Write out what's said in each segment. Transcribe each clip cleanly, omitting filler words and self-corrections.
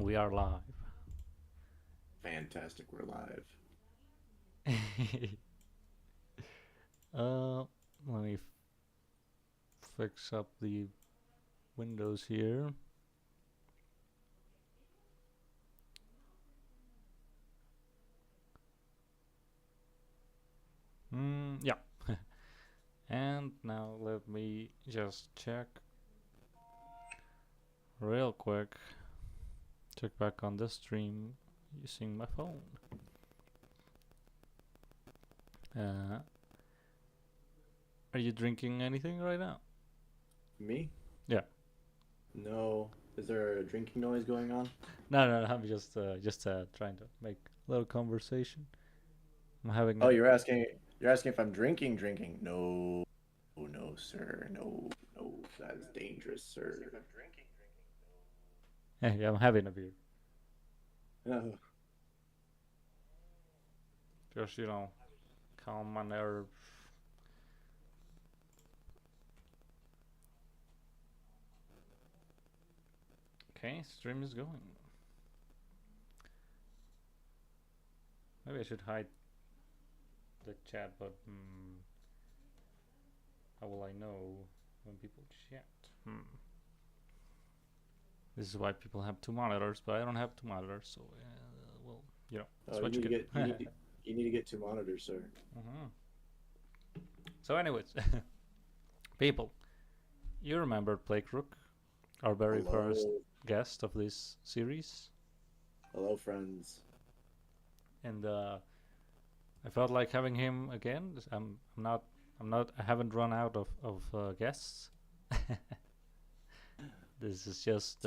We are live. Fantastic, we're live. uh, Let me fix up the windows here. Yeah. And now let me just check real quick. Check back on the stream using my phone. Uh, are you drinking anything right now? Me? Yeah. No. Is there a drinking noise going on? No. I'm just trying to make a little conversation. I'm having Oh, a you're asking if I'm drinking. No, no, sir. No, no, that is dangerous, sir. yeah, I'm having a beer. Oh, Just calm my nerves. Okay, stream is going. Maybe I should hide the chat, but how will I know when people chat? This is why people have two monitors, but I don't have two monitors, so well, oh, that's you what you need to get. get you need to get two monitors, sir. Mhm. So, anyways, people, you remember PlagueRook, our very first Hello, guest of this series, hello, friends. and I felt like having him again. I haven't run out of guests. This is just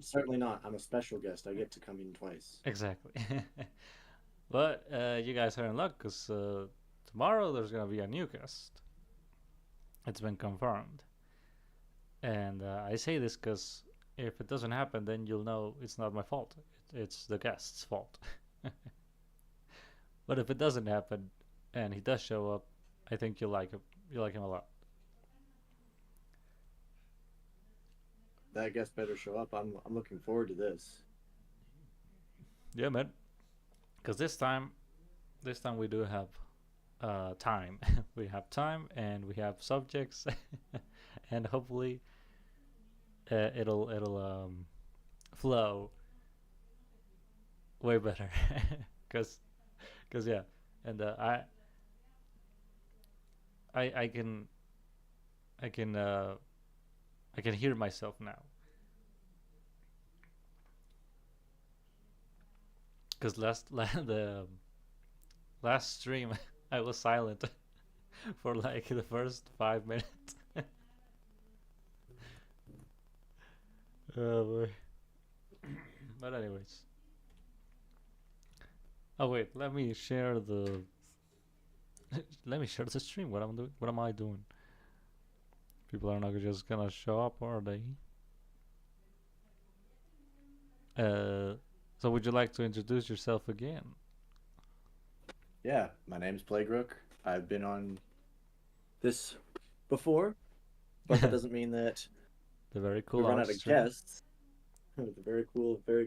Certainly not. I'm a special guest. I get to come in twice. exactly. But you guys are in luck because tomorrow there's gonna be a new guest. It's been confirmed, and I say this because if it doesn't happen, then you'll know it's not my fault. It's the guest's fault. But if it doesn't happen, and he does show up, I think you like him. You like him a lot. That guest better show up. I'm looking forward to this. Yeah, man. Because this time we do have time. We have time and we have subjects, and hopefully it'll flow way better. Because yeah, and I can I can I can hear myself now. Because the last stream I was silent for like the first 5 minutes. Oh boy. But anyways, oh wait, let me share the let me share the stream. What I'm doing? What am I doing? People are not just gonna show up, are they? Uh, so would you like to introduce yourself again? Yeah, my name's PlagueRook. I've been on this before, but that The doesn't mean that very we cool run art out of stream. guests. The very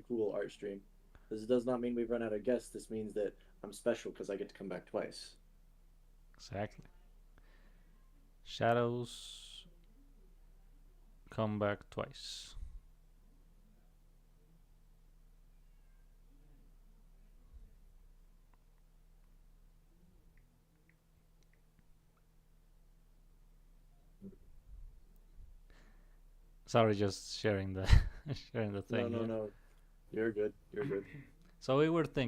cool art stream. This does not mean we've run out of guests. This means that I'm special because I get to come back twice. Exactly. Shadows come back twice. Sorry, just sharing the sharing the No, thing no, here. no. You're good. You're good. So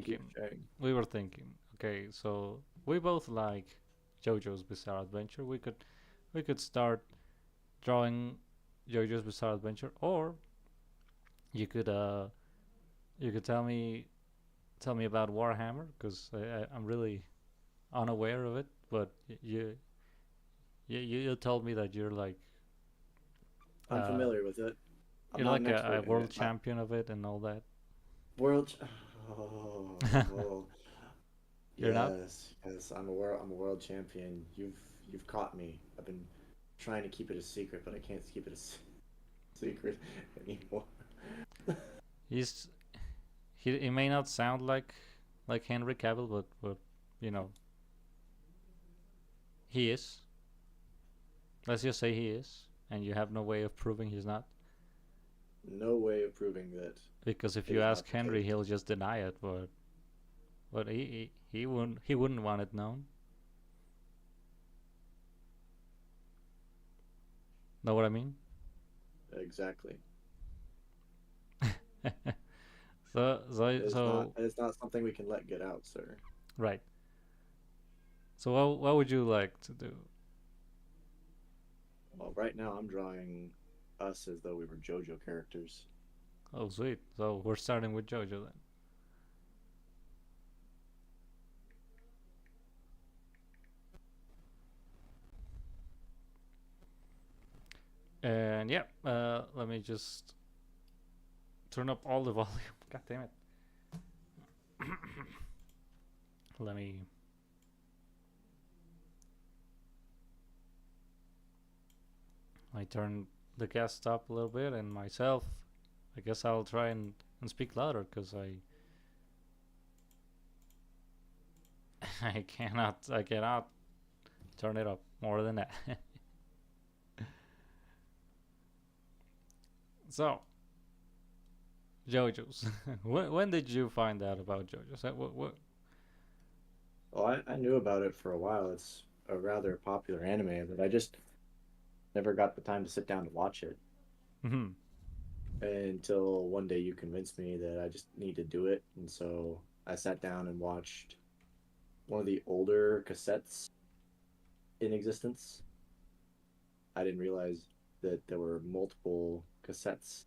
Keep sharing. we were thinking. Okay, so we both like JoJo's Bizarre Adventure. We could start drawing JoJo's Bizarre Adventure, or you could uh you could tell me about Warhammer because I'm really unaware of it. But you told me that I'm uh familiar with it. I'm you're not an like a expert in world it. champion of it and all that. World. Oh, oh, You're not? yes, yes. I'm a world champion. You've caught me. I've been trying to keep it a secret, but I can't keep it a secret anymore. He's he may not sound like Henry Cavill, but you know he is. Let's just say he is, and you have no way of proving he's not. No way of proving that Because if it you is not ask the Henry, case. he'll just deny it. But he wouldn't want it known. Know what I mean? Exactly. So It's not something we can let get out, sir. right. So what would you like to do? Well, right now I'm drawing us as though we were JoJo characters. Oh sweet. So we're starting with JoJo then. And yeah, let me just turn up all the volume. God damn it. Let me. I turn the guest up a little bit and myself. I guess I'll try and speak louder because I cannot turn it up more than that. So JoJo's. when did you find out about JoJo's? What? Well, I knew about it for a while. It's a rather popular anime, but I just never got the time to sit down to watch it Mhm. until one day you convinced me that I just need to do it. And so I sat down and watched one of the older cassettes in existence. I didn't realize that there were multiple cassettes,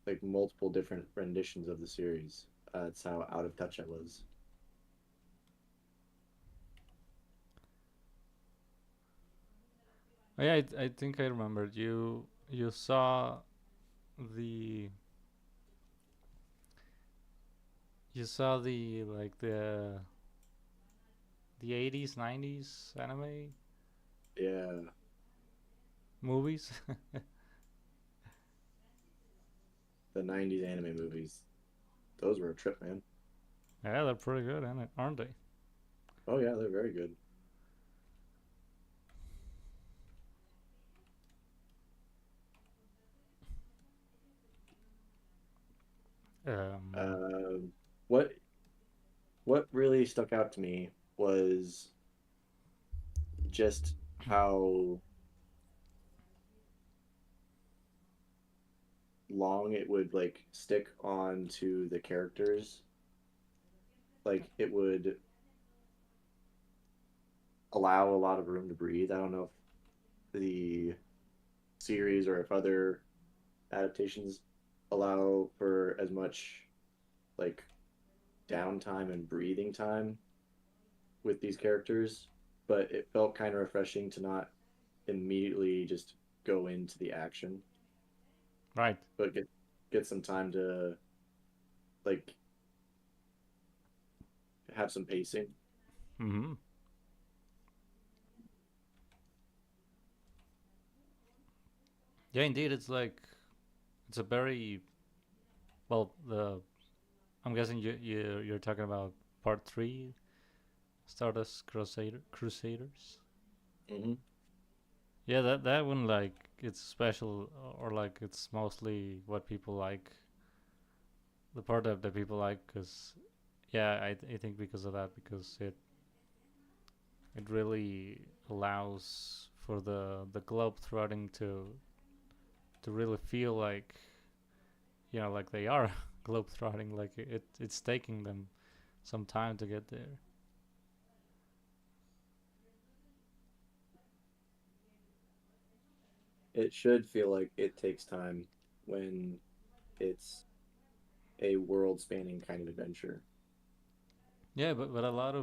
like multiple different renditions of the series. That's how out of touch I was. Oh, yeah, I think I remembered you saw the the like the 80s 90s anime Yeah, movies. the 90s anime movies. Those were a trip, man. Yeah, they're pretty good, aren't they? Oh, yeah, they're very good. um Um, what what really stuck out to me was just how long it would like stick on to the characters. Like it would allow a lot of room to breathe. I don't know if the series or if other adaptations allow for as much like downtime and breathing time with these characters, but it felt kind of refreshing to not immediately just go into the action, right. but get some time to like have some pacing. Mhm. Yeah, indeed, it's like it's a very well the I'm guessing you're talking about part 3, Stardust Crusaders. Mm-hmm. Yeah, that one, like it's special, or like it's mostly what people like, the part that people like, because yeah, I think because of that, because it really allows for the globe trotting to really feel like, like they are globe trotting, like it's taking them some time to get there. It should feel like it takes time when it's a world spanning kind of adventure. Yeah, but a lot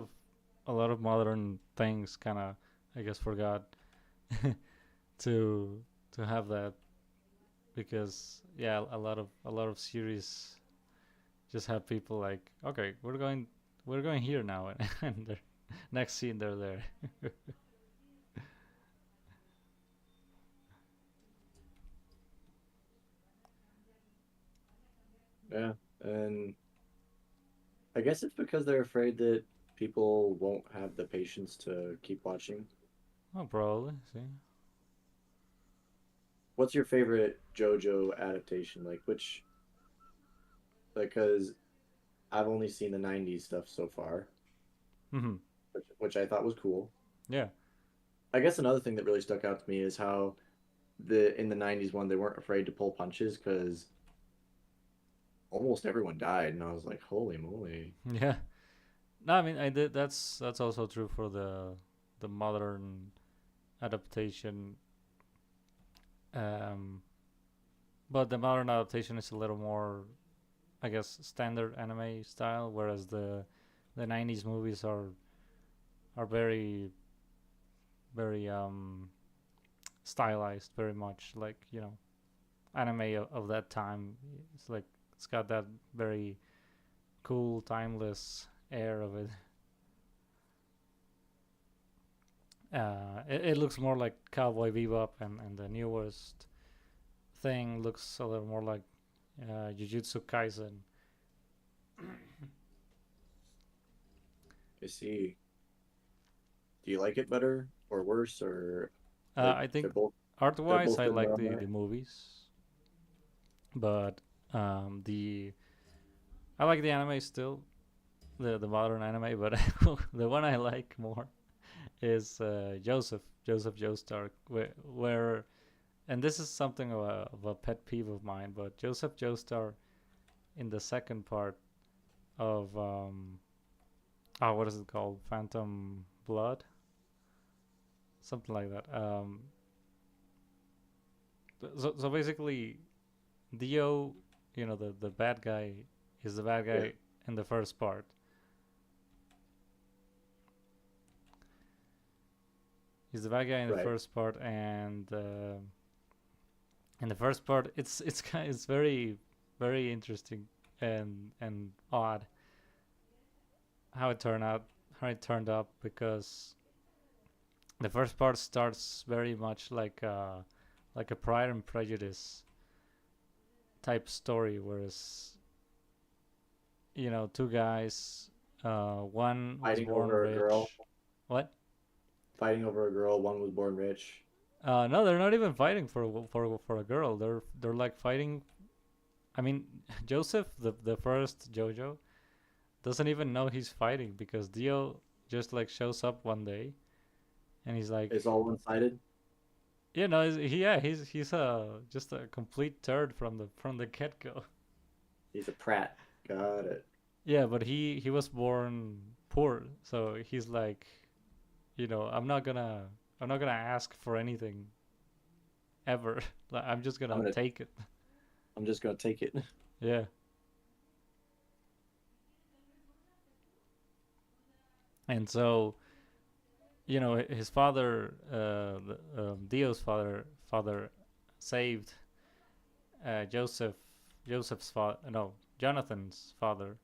of modern things kind of, I guess, forgot to to have that, because yeah, a lot of series just have people like, okay, we're going here now, and next scene they're there. Yeah. And I guess it's because they're afraid that people won't have the patience to keep watching. Oh, probably. See. What's your favorite JoJo adaptation? Like which because I've only seen the 90s stuff so far, Hmm. which I thought was cool. Yeah. I guess another thing that really stuck out to me is how the in the 90s one they weren't afraid to pull punches because almost everyone died and I was like, "Holy moly." Yeah. No, I mean, I did. That's also true for the modern adaptation. Um, but the modern adaptation is a little more, I guess, standard anime style, whereas the '90s movies are very very stylized, very much like anime of that time. It's like it's got that very cool, timeless air of it. It looks more like Cowboy Bebop, and the newest thing looks a little more like Jujutsu Kaisen. I see. Do you like it better or worse or like I think they're art-wise, both I good in their like own way? the movies, but the I like the anime still, the modern anime, but the one I like more is Joseph Joestar, where and this is something of a pet peeve of mine, but Joseph Joestar in the second part of what is it called, Phantom Blood, something like that. So basically, Dio, the bad guy, is the bad Yeah, guy in the first part. He's the bad guy in the right. first part, and in the first part, it's very very interesting and odd how it turned out, how it turned up, because the first part starts very much like a Pride and Prejudice type story, whereas two guys, one was Fighting born over a girl, rich. What? fighting over a girl, one was born rich. No, they're not even fighting for a girl. They're like fighting. I mean, Joseph, the first JoJo, doesn't even know he's fighting because Dio just like shows up one day and he's like, It's all one-sided. he's just a complete turd from the get go. He's a prat. Got it. Yeah, but he was born poor, so he's like, I'm not gonna ask for anything ever. Like, I'm just I'm gonna gonna take it. I'm just gonna take it. Yeah, and so his father, Dio's father saved Joseph, Joseph's father, no, Jonathan's father,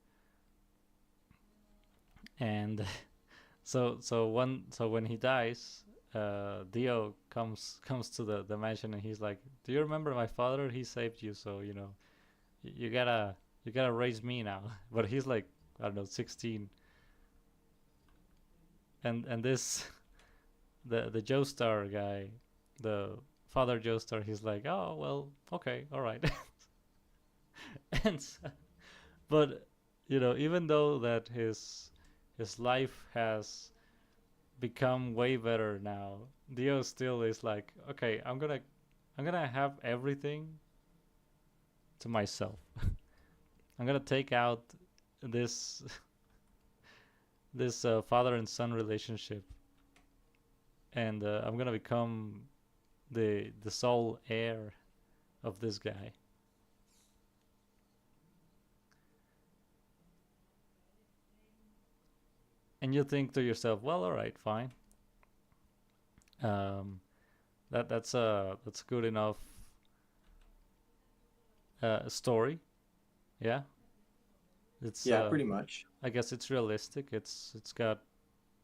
and so when he dies, Dio comes to the mansion and he's like, "Do you remember my father? He saved you, so you gotta raise me now." But he's like, I don't know, 16, and this the Joestar guy, the father Joestar, he's like, "Oh well, okay, all right." and but even though that his life has become way better now, Dio still is like, okay, I'm gonna have everything to myself. I'm gonna take out this this father and son relationship, and I'm gonna become the sole heir of this guy. And you think to yourself, well, all right, fine. Um, that's good enough story. Yeah, it's Yeah, pretty much. I guess it's realistic. It's got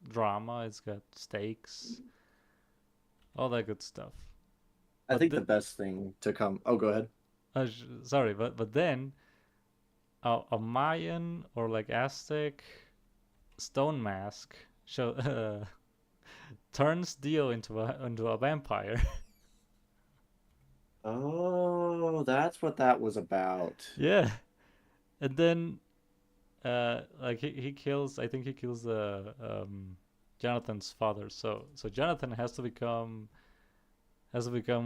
drama. It's got stakes. All that good stuff. I But think the best thing to come. Oh, go ahead. sorry, but then a Mayan or like Aztec stone mask show turns Dio into a vampire. Oh, that's what that was about. Yeah, and then like he kills. I think he kills Jonathan's father. So Jonathan has to become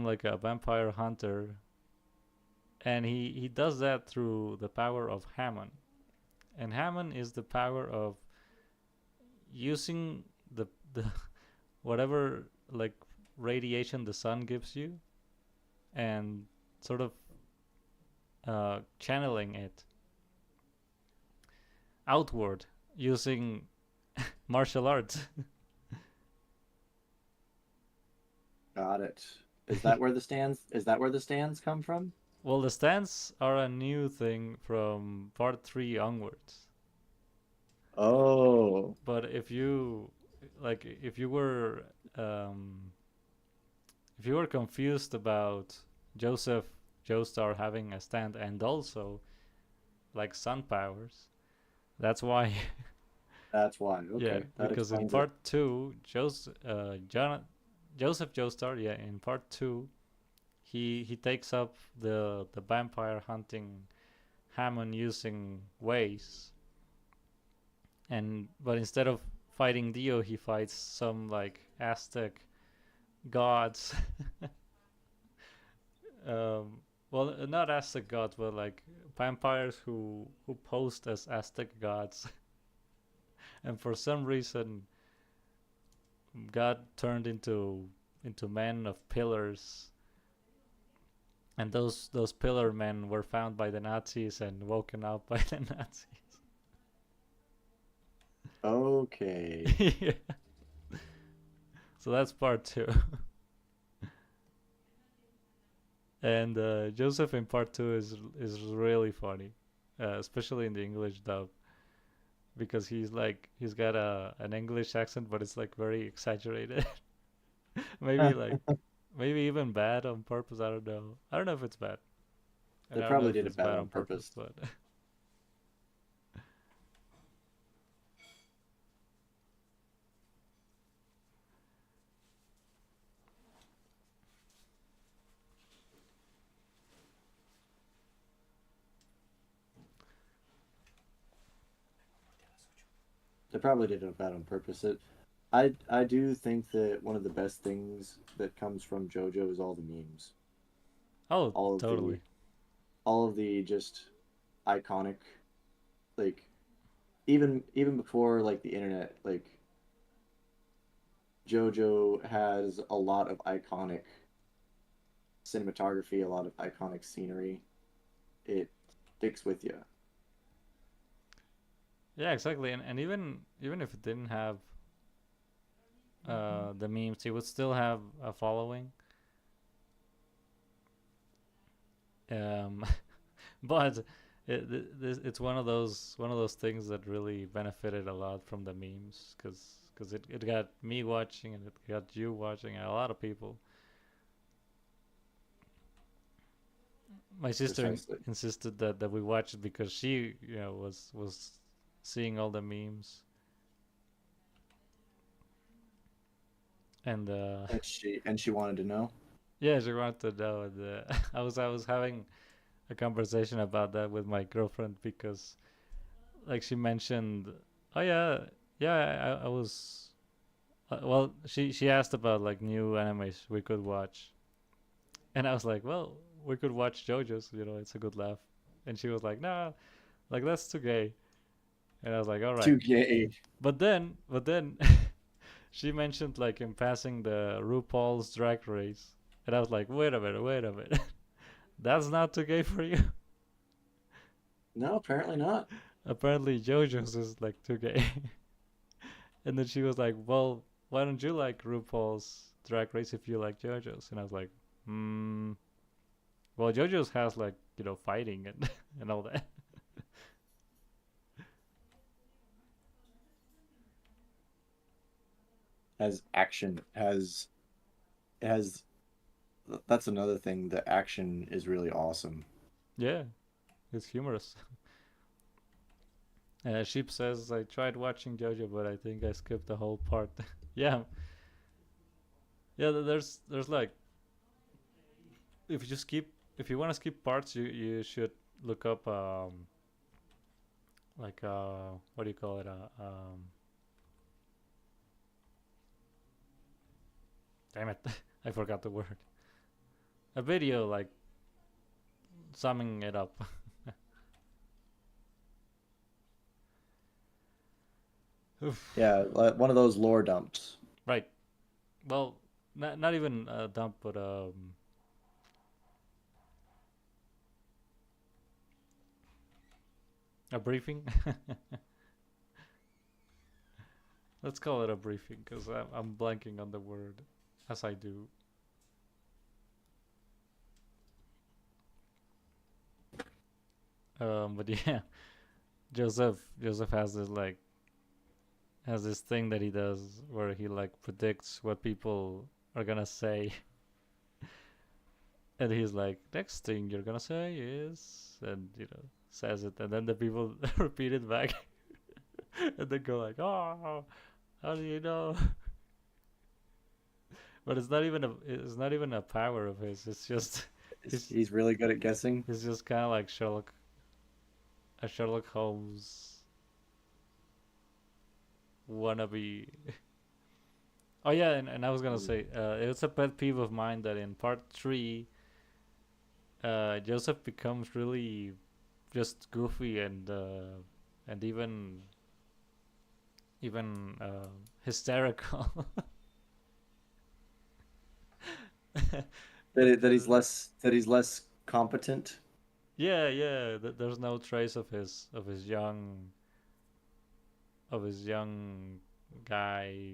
like a vampire hunter, and he does that through the power of Hammond. And Hammond is the power of using the whatever like radiation the sun gives you, and sort of channeling it outward using martial arts. Got it. Is that where the stands? Is that where the stands come from? Well, the stands are a new thing from part three onwards. Oh, But um, if you were confused about Joseph Joestar having a stand and also like sun powers, that's why. that's why. Yeah, Okay, that because in explains it. part two, Joseph Joestar, yeah, in part two, he takes up the vampire hunting Hammond using ways, and but instead of fighting Dio, he fights some like Aztec gods. Well, not Aztec gods, but like vampires who posed as Aztec gods, and for some reason, God turned into men of pillars, and those pillar men were found by the Nazis and woken up by the Nazis. Okay. Yeah. So that's part two. And Joseph in part two is really funny, especially in the English dub, because he's got a an English accent, but it's like very exaggerated. maybe like maybe even bad on purpose. I don't know. I don't know if it's bad, and They I don't know probably if did it it's bad bad on on purpose. purpose. But They probably did it bad on purpose. I do think that one of the best things that comes from JoJo is all the memes, oh, all of the totally. all of the just iconic, like even before like the internet, like JoJo has a lot of iconic cinematography, a lot of iconic scenery. It sticks with you. Yeah, exactly. And even if it didn't have the memes, it would still have a following. Um, but it's one of those things that really benefited a lot from the memes, because it got me watching and it got you watching and a lot of people. My sister Precisely. insisted that we watch it because she was seeing all the memes, and And she wanted to know. yeah, she wanted to know. And I was having a conversation about that with my girlfriend, because like she mentioned, oh yeah, yeah, I was well, she asked about like new animes we could watch, and I was like, well, we could watch JoJo's. It's a good laugh. And she was like, nah, like that's too gay. And I was like, all right. Too gay. But then she mentioned like in passing the RuPaul's Drag Race, and I was like, wait a minute, that's not too gay for you. No, apparently not. Apparently JoJo's is like too gay. And then she was like, well, why don't you like RuPaul's Drag Race if you like JoJo's? And I was like, hmm. Well, JoJo's has like fighting and and all that. Has action has that's another thing. The action is really awesome. Yeah, it's humorous. Sheep says I tried watching JoJo, but I think I skipped the whole part. Yeah, yeah. There's like if you just skip if you want to skip parts, you should look up like what do you call it damn it I forgot the word, a video like summing it up. Oof. Yeah, one of those lore dumps. Right. Well, not even a dump, but a briefing. Let's call it a briefing because I'm blanking on the word, as I do. But yeah, Joseph has this thing that he does where he like predicts what people are gonna say, and he's like, next thing you're gonna say is, and says it, and then the people repeat it back, and they go like, oh, how do you know? But it's not even a power of his. It's just he's He's really good at guessing. he's just kind of like a Sherlock Holmes wannabe. Oh yeah, and I was gonna say it's a pet peeve of mine that in part 3, Joseph becomes really just goofy and even hysterical. That he's less competent. Yeah, yeah. There's no trace of his young guy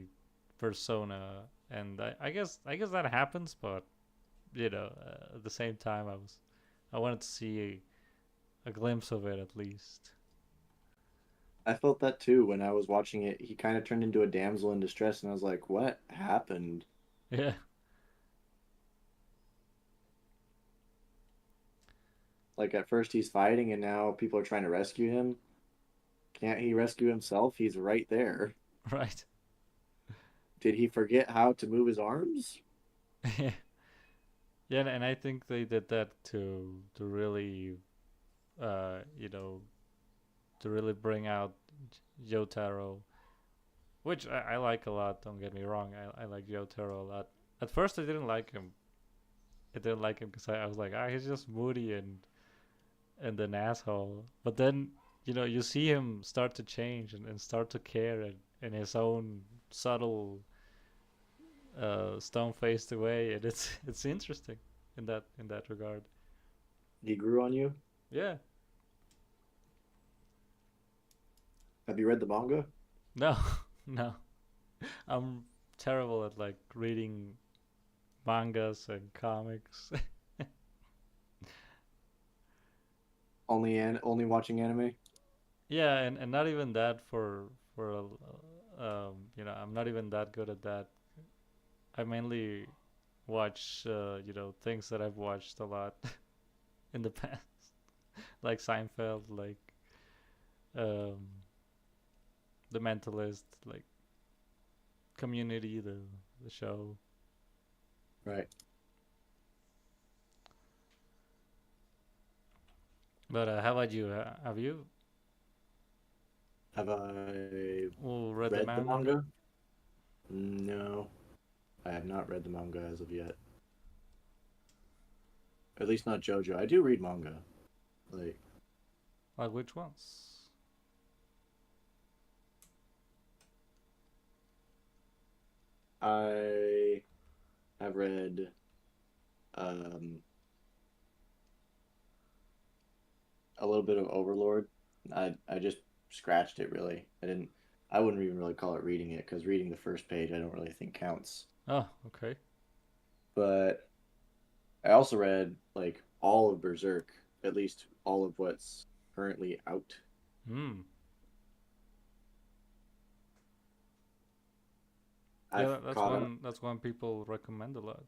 persona, and I guess that happens, but at the same time, I wanted to see a glimpse of it at least. I felt that too when I was watching it. He kind of turned into a damsel in distress, and I was like, "What happened?" Yeah, Like at first he's fighting, and now people are trying to rescue him. Can't he rescue himself? He's right there. right. Did he forget how to move his arms? Yeah, yeah, and I think they did that to really, uh, you know, to really bring out Jotaro, which I like a lot. Don't get me wrong, I like Jotaro a lot. At first, I didn't like him. I didn't like him because I was like, he's just moody and an asshole. But then, you see him start to change and start to care in his own subtle, stone-faced way, and it's interesting in that regard. He grew on you. Yeah. Have you read the manga? No, no. I'm terrible at like reading mangas and comics. Only watching anime. Yeah, and not even that I'm not even that good at that. I mainly watch things that I've watched a lot in the past, like Seinfeld, like um, The Mentalist, like Community, the show. Right. But how about you? Have you Have I read the read the manga? manga? No, I have not read the manga as of yet. At least not JoJo. I do read manga. Like Like which ones? I have read um a little bit of Overlord. I just scratched it really. I wouldn't even really call it reading it because reading the first page I don't really think counts. Oh, okay. But I also read like all of Berserk, at least all of what's currently out. Hmm. Yeah, I've that's caught up. one people recommend a lot.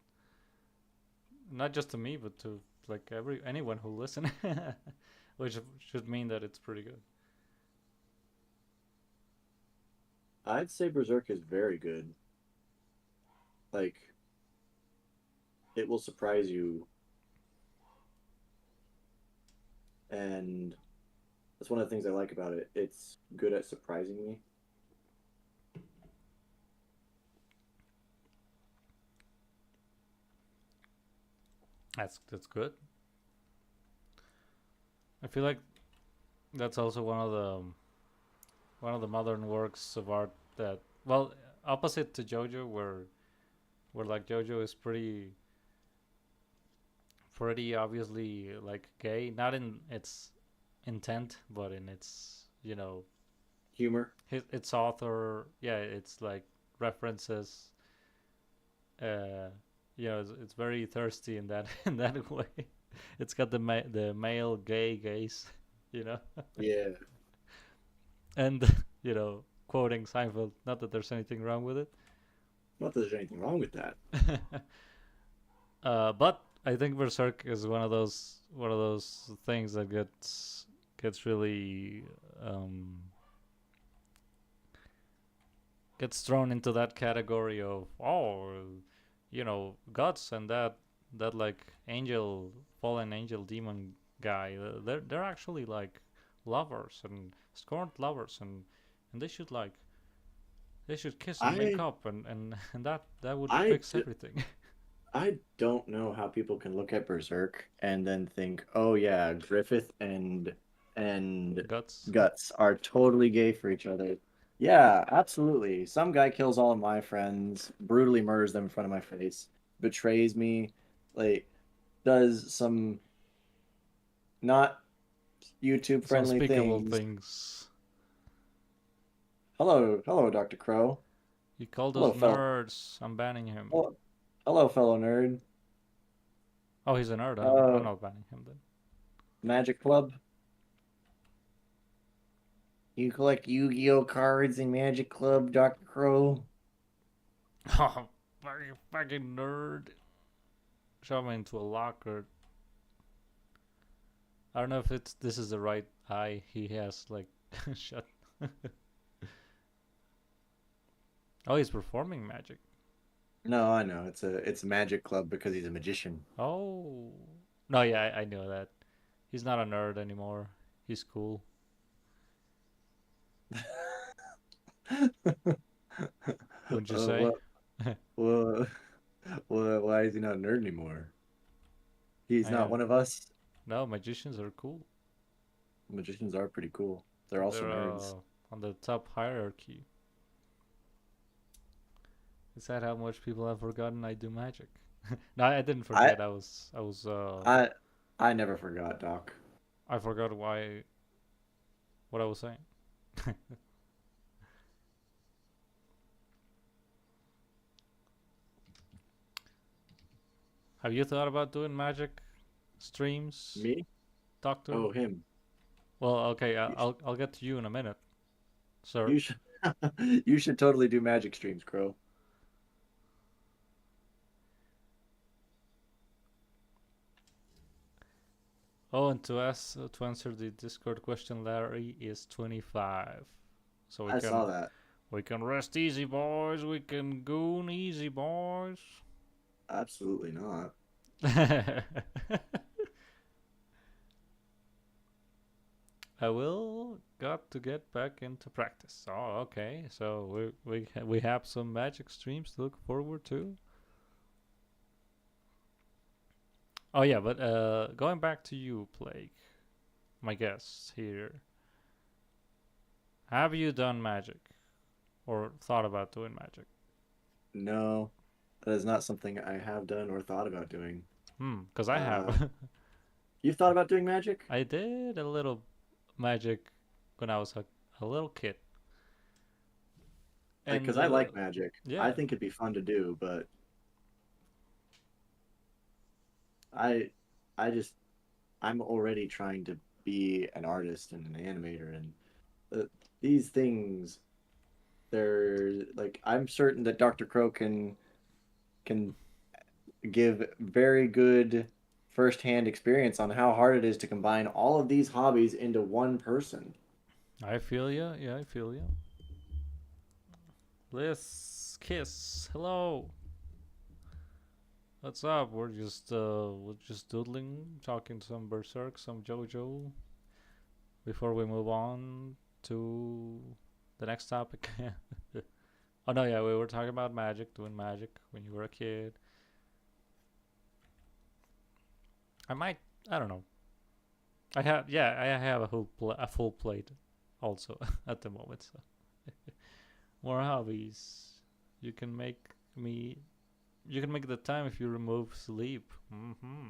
Not just to me, but to like anyone who listen, which should mean that it's pretty good. I'd say Berserk is very good. Like it will surprise you, and that's one of the things I like about it. It's good at surprising me. That's good. I feel like that's also one of the modern works of art that, well, opposite to JoJo, where like JoJo is pretty obviously like gay, not in its intent, but in its, Humor. its author. Yeah, it's like references. Uh, it's very thirsty in that in that way. It's got the male gay gaze, you know, Yeah. and quoting Seinfeld. Not that there's anything wrong with Not that there's anything wrong with that. it, but I think Berserk is one of those things that gets really gets thrown into that category of, gods and that like angel, fallen angel demon guy. They're actually like lovers and scorned lovers, and they should kiss and make I up, and and that would I fix everything. I don't know how people can look at Berserk and then think, "Oh yeah, Griffith and Guts. Guts are totally gay for each other." Yeah, absolutely. Some guy kills all of my friends, brutally murders them in front of my face, betrays me, like does some not YouTube Some friendly unspeakable things. things. Hello, hello, Dr. Crow. He called us Hello, nerds. I'm banning him. hello, hello, fellow nerd. Oh, he's a nerd. I'm Uh, not banning him then. Magic Club. You collect Yu-Gi-Oh cards in Magic Club, Dr. Crow. Oh, fucking nerd. Shove me into a locker. I don't know if this is the right eye he has. Like, shut. Oh, he's performing magic. No, I know it's a Magic Club because he's a magician. Oh, no, yeah, I know that. He's not a nerd anymore. He's cool. Wouldn't you say? What? What? Why is he not a nerd anymore? He's not Yeah. one of us. No, magicians are cool. Magicians are pretty cool. They're also They're nerds. on the top hierarchy. Is that how much people have forgotten I do magic? No, I didn't I forget. I I never forgot, Doc. I forgot what I was saying. Have you thought about doing magic streams, Me? Doctor? Oh, him. Well, okay, You should, I'll get to you in a minute, sir. you should you should totally do magic streams, Crow. Oh, and to answer the Discord question, Larry is 25, so I saw that. we can rest easy, boys. We can goon easy, boys. Absolutely not. I will got to get back into practice. Oh, okay. So we have some magic streams to look forward to. Oh yeah, but going back to you, Plague, my guest here. Have you done magic or thought about doing magic? No, that is not something I have done or thought about doing. Because I Uh, have. you've thought about doing magic? I did a little magic when I was a little kid, and Because I like magic. I yeah, think it'd be fun to do, but I, I just, I'm already trying to be an artist and an animator, and uh, these things, they're like, I'm certain that Dr. Crow can give very good firsthand experience on how hard it is to combine all of these hobbies into one person. I feel you. Yeah, I feel you. Let's kiss. Hello. What's up? We're just doodling, talking some Berserk, some JoJo. Before we move on to the next topic. Oh no, yeah, we were talking about magic, doing magic when you were a kid. I might, I don't know. I have a full plate, also at the moment. So more hobbies. You can make me, you can make the time if you remove sleep. Mm-hmm.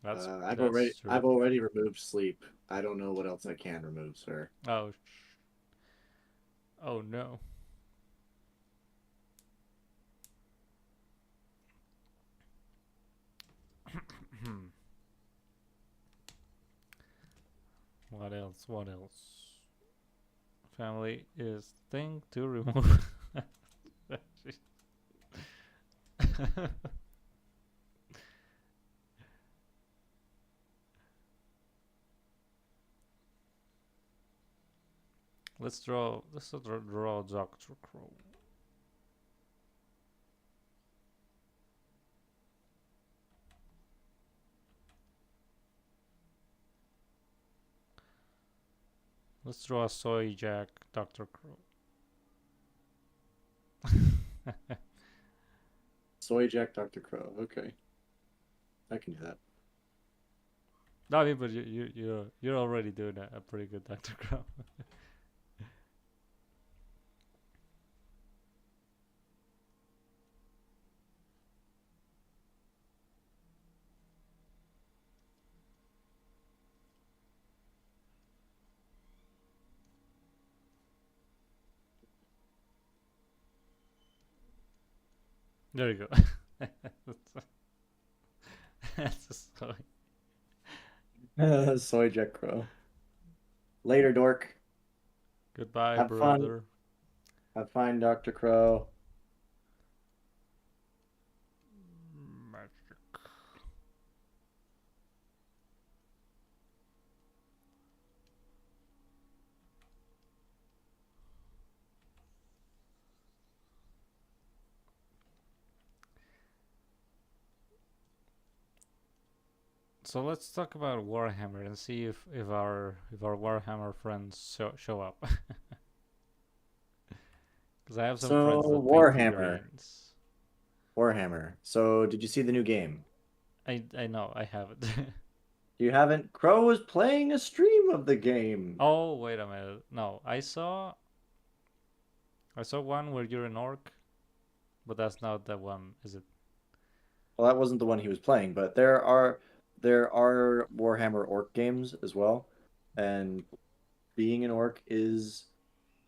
That's I've true. already removed sleep. I don't know what else I can remove, sir. Oh, oh no. What else? What else? Family is thing to remove. Let's draw Doctor Crow. Let's draw a soy jack Doctor Crow. Soy Jack Dr. Crow. Okay, I can do that. No, I mean, but you're already doing a pretty good Doctor Crow. There you go. That's a soy. Soy Jack Crow. Later, dork. Goodbye, Have fun. brother. Have fun, Dr. Crow. Magic. So let's talk about Warhammer and see if our Warhammer friends show up. Because I have some friends So, that play Warhammer. figurines. Warhammer. So, did you see the new game? I know I have it. You haven't? Crow was playing a stream of the game. Oh wait a minute. No, I saw one where you're an orc, but that's not the one, is it? Well, that wasn't the one he was playing, but there are Warhammer Orc games as well, and being an orc is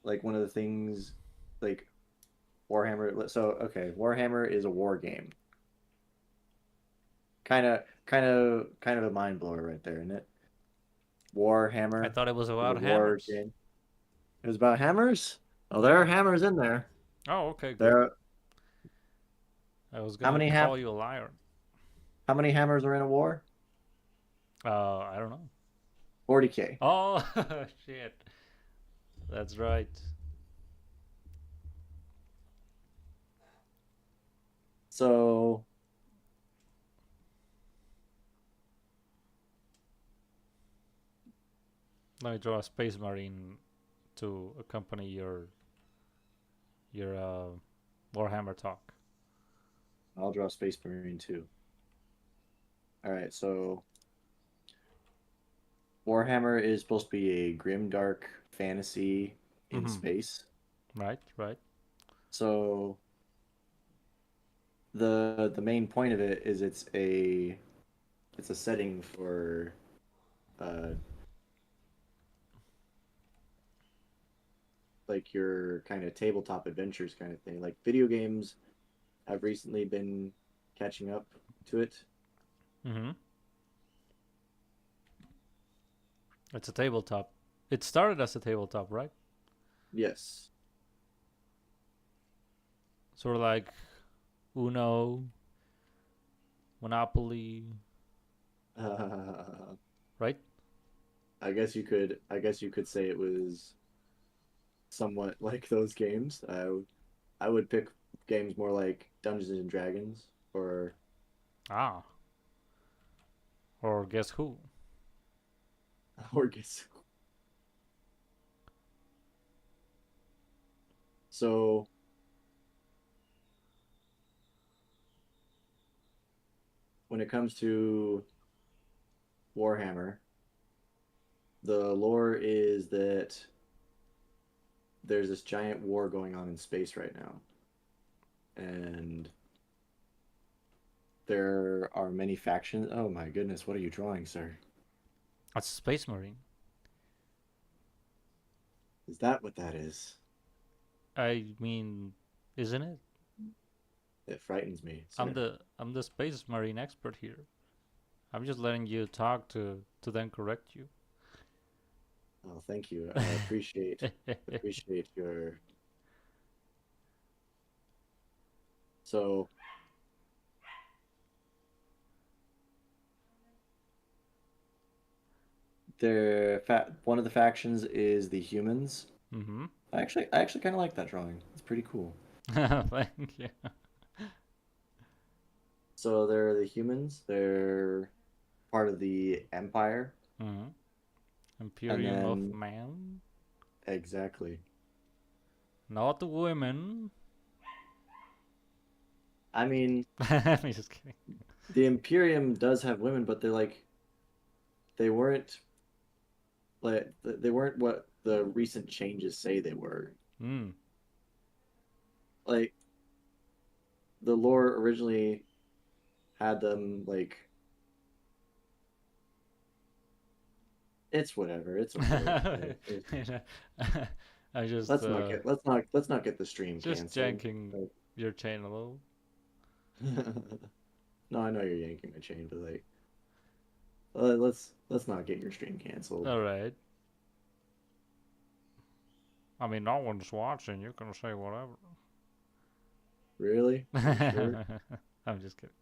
like one of the things like Warhammer. So okay, Warhammer is a war game. Kind of a mind blower right there, isn't it? I Warhammer thought it was is a about war hammers. game. It was about hammers. Oh, there are Yeah. hammers in there. Oh, okay, good. There. I was How gonna many call you a liar. how many hammers are in a war? I don't know. 40K. Oh shit. That's right. So Let me draw a space marine to accompany your Warhammer talk. I'll draw Space Marine too. All right, so Warhammer is supposed to be a grim dark fantasy in Mm-hmm. space. Right, right. So the main point of it is it's a setting for uh like your kind of tabletop adventures kind of thing. Like video games have recently been catching up to it. Mm-hmm. It's a tabletop. It started as a tabletop, right? Yes. Sort of like Uno, Monopoly, Uh, right? I guess you could say it was somewhat like those games. I would pick games more like Dungeons and Dragons or Ah, or guess who? or guess. So when it comes to Warhammer, the lore is that there's this giant war going on in space right now, and there are many factions. Oh my goodness, what are you drawing, sir? That's a Space Marine. Is that what that is? I mean, isn't it? It frightens me, I'm sir. the Space Marine expert here. I'm just letting you talk to then correct you. Oh, thank you. I appreciate your. So one of the factions is the humans. Mm-hmm. I actually kind of like that drawing. It's pretty cool. Thank you. So they're the humans. They're part of the empire, Mm-hmm. and Imperium of then Man, exactly. not the women. I mean, I'm just kidding. the Imperium does have women, but they weren't they weren't what the recent changes say they were. Mm. Like the lore originally had them like it's whatever. It's okay. I Let's not get the stream just canceled. janking Like, your chain a little. no, I know you're yanking my chain, but like let's not get your stream canceled. All right. I mean, no one's watching. You can say whatever. Really? Are you sure? I'm just kidding.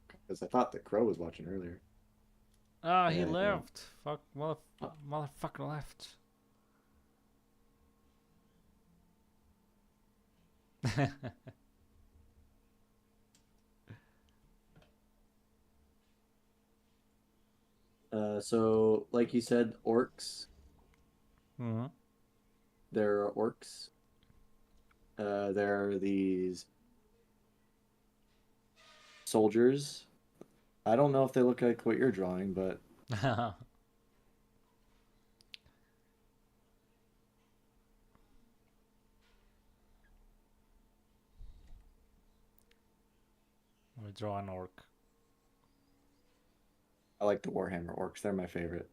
Because I thought the crow was watching earlier. Ah, he Yeah. left. Motherfucker left. So like you said, orcs. Mm-hmm. There are orcs. There are these soldiers. I don't know if they look like what you're drawing, but Let me draw an orc. I like the Warhammer orcs. They're my favorite.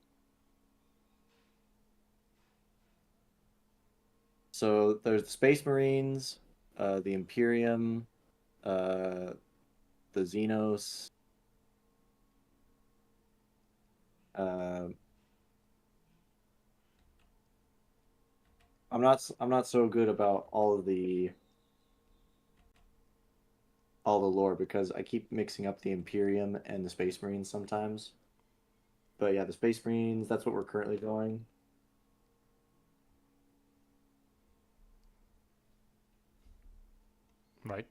So there's the Space Marines, the Imperium, uh, the Xenos. Uh, I'm not so good about all the lore because I keep mixing up the Imperium and the Space Marines sometimes. But yeah, the Space Marines, that's what we're currently drawing. Right.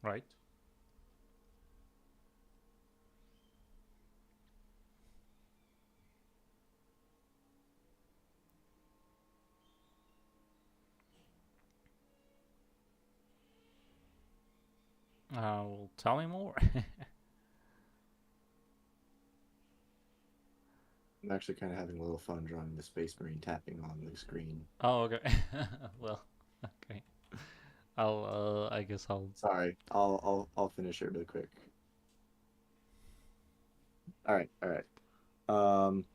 Right. Well, tell me more. I'm actually kind of having a little fun drawing the Space Marine tapping on the screen. Oh, okay. Well, okay. I guess I'll. Sorry, I'll finish it really quick. All right, all right. Um,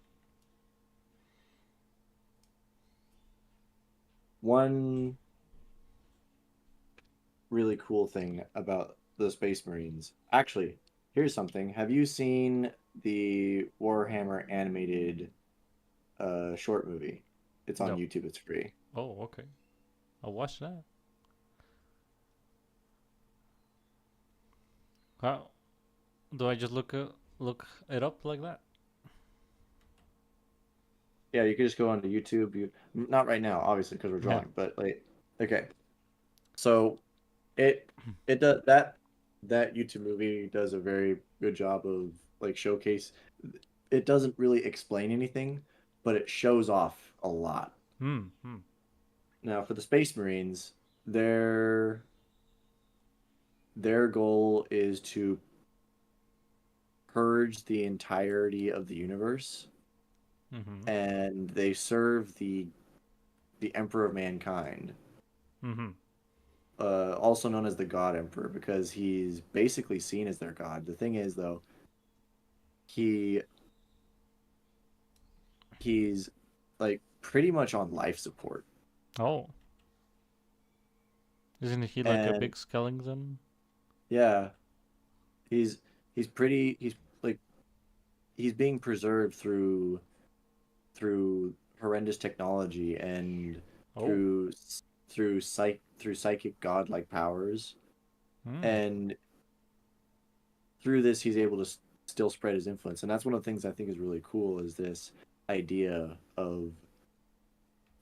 one really cool thing about the Space Marines. Actually, here's something. Have you seen the Warhammer animated short movie? It's on No. YouTube. It's free. Oh, okay. I'll watch that. How do I just look it up like that? Yeah, you could just go onto YouTube. You not right now, obviously, because we're Yeah. drawing, but like, okay. So it it does that YouTube movie does a very good job of like showcase. It doesn't really explain anything, but it shows off a lot. Hmm. Hmm. Now, for the Space Marines, their goal is to purge the entirety of the universe, Mm-hmm. and they serve the Emperor of Mankind, Mm-hmm. also known as the God Emperor, because he's basically seen as their god. The thing is, though, he he's like pretty much on life support, Oh, isn't he like a and big skeleton? yeah, he's he's like he's being preserved through horrendous technology and Oh. through through psychic godlike powers, Hmm. and through this he's able to still spread his influence. And that's one of the things I think is really cool, is this idea of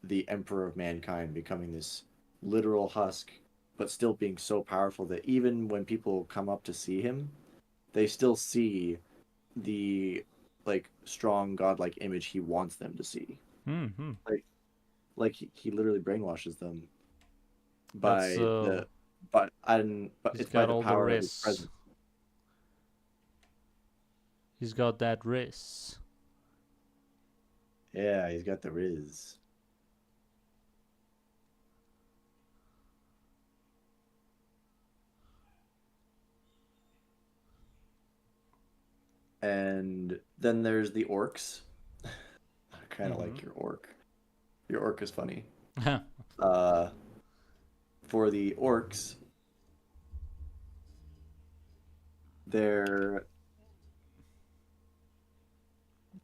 the Emperor of Mankind becoming this literal husk, but still being so powerful that even when people come up to see him, they still see the like strong godlike image he wants them to see. Hmm. Hmm. Like he literally brainwashes them That's by the but I didn't but he's it's by got the all the power of his risks. presence. He's got that wrist. Yeah, he's got the riz. And then there's the orcs. I kind of Mm-hmm. like your orc. Your orc is funny. Uh, for the orcs, they're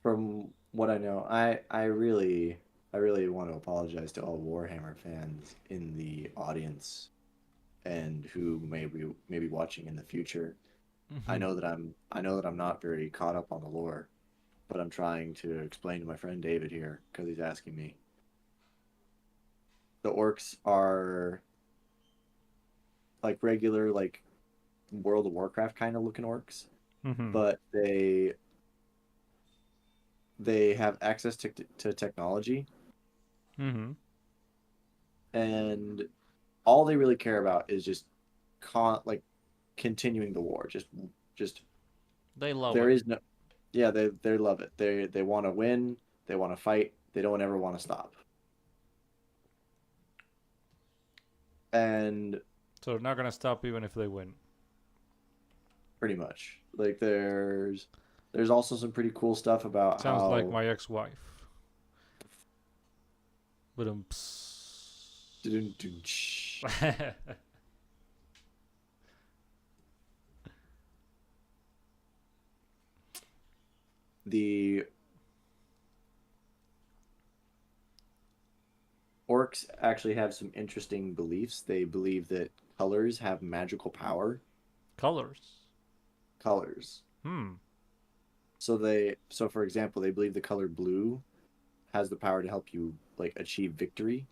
from what I know, I really want to apologize to all Warhammer fans in the audience and who may be watching in the future. Mm-hmm. I know that I'm not very caught up on the lore, but I'm trying to explain to my friend David here because he's asking me. The orcs are like regular like World of Warcraft kind of looking orcs, Mm-hmm. but they have access to technology, Mm-hmm. and all they really care about is just like continuing the war. Just They love there it. is no yeah, they love it. They want to win, they want to fight, they don't ever want to stop. And So they're not gonna stop even if they win. pretty much like there's also some pretty cool stuff about Sounds like how my ex-wife. But the orcs actually have some interesting beliefs. They believe that colors have magical power. colors. Colors. Hmm. So for example, they believe the color blue has the power to help you like achieve victory,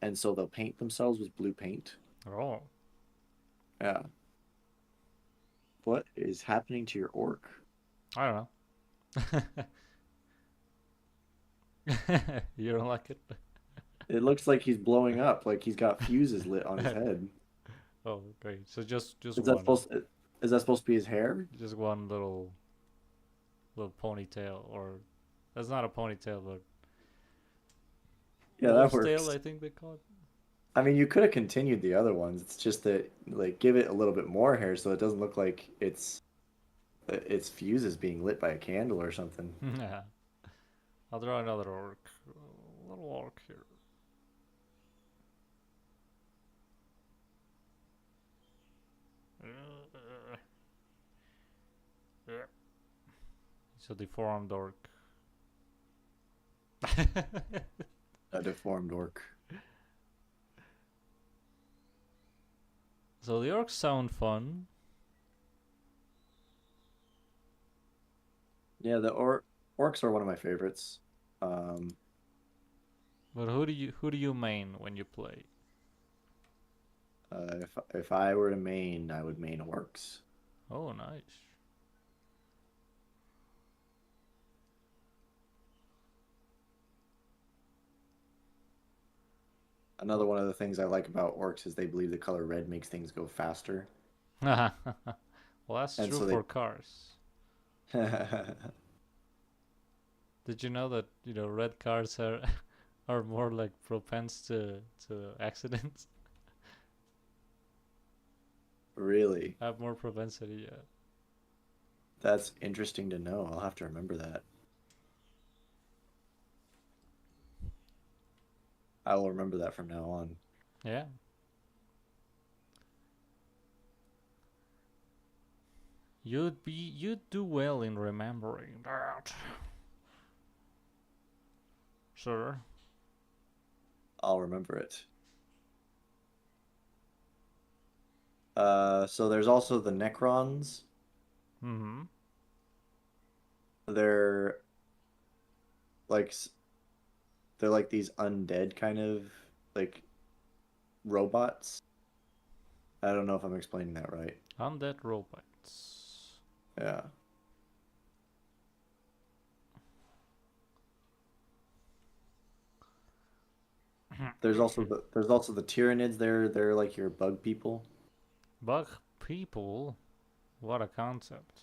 and so they'll paint themselves with blue paint. Oh. Yeah. What is happening to your orc? I don't know. You don't like it? It looks like he's blowing up, like he's got fuses lit on his head. Oh, okay. So just Is that one, to be his hair? just one little ponytail, or that's not a ponytail, but Yeah, that wolf's tail, works. I think they call it. I mean, you could have continued the other ones. It's just that like give it a little bit more hair so it doesn't look like its fuses being lit by a candle or something. Yeah. I'll draw another orc. A little orc here. So deformed orc. A deformed orc. So the orcs sound fun. Yeah, orcs are one of my favorites. Um, But who do you main when you play? If I were to main, I would main orcs. Oh, nice. Another one of the things I like about orcs is they believe the color red makes things go faster, Well, that's and true so for cars. they. Did you know that red cars are are more like propense to accidents? Really, Have more propensity. Yeah. that's interesting to know. I'll have to remember that. I will remember that from now on. Yeah. You'd do well in remembering that, sir. I'll remember it. So there's also the Necrons. Mm-hmm. They're like they're like these undead kind of like robots. I don't know if I'm explaining that right. Undead robots. Yeah. There's also the Tyranids. They're like your bug people. Bug people. What a concept.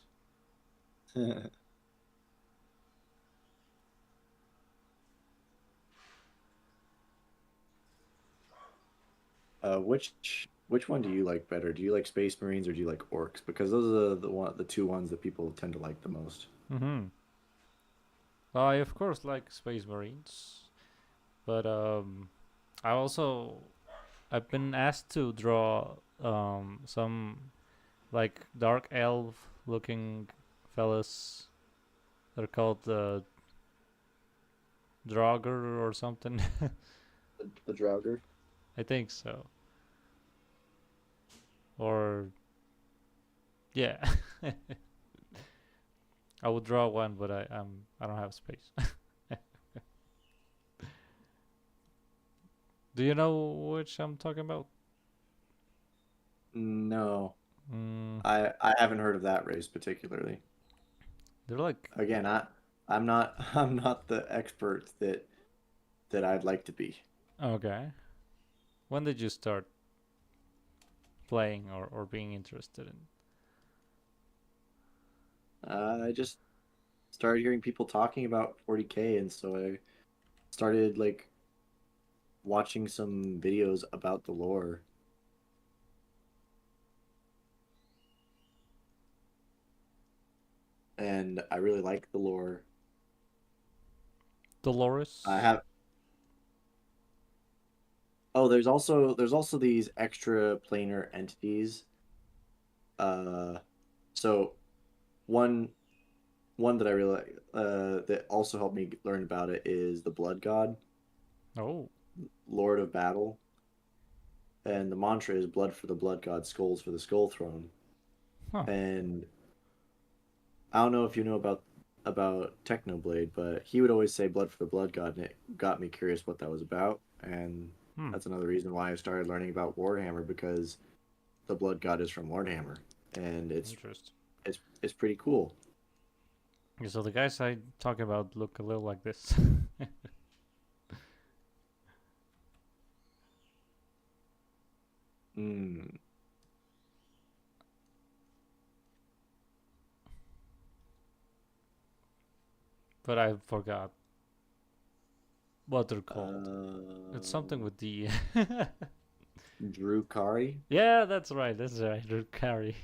Which one do you like better? Do you like Space Marines or do you like Orcs? Because those are the two ones that people tend to like the most. Mm-hmm. I of course like Space Marines, but I also I've been asked to draw some like dark elf looking fellas. They're called Draugr or something. The Draugr. I think so. Or yeah, I would draw one, but I don't have space. Do you know which I'm talking about? No, Mm, I haven't heard of that race particularly. they're like Again, I'm not I'm not the expert that I'd like to be. okay. When did you start playing or being interested in? I just started hearing people talking about 40K, and so I started like watching some videos about the lore, and I really like the lore. I Dolores. have Oh, there's also these extra planar entities. Uh, so one one that I really that also helped me learn about it is the Blood God, Oh, Lord of Battle, and the mantra is blood for the Blood God, skulls for the Skull Throne. huh. And I don't know if you know about Technoblade, but he would always say blood for the Blood God, and it got me curious what that was about. And Hmm. that's another reason why I started learning about Warhammer, because the Blood God is from Warhammer, and Interesting. it's pretty cool. Yeah, so the guys I talk about look a little like this, Mm. but I forgot what they're called. It's something Uh, with D. Drew Kari. Yeah, that's right. That's right. They're carry.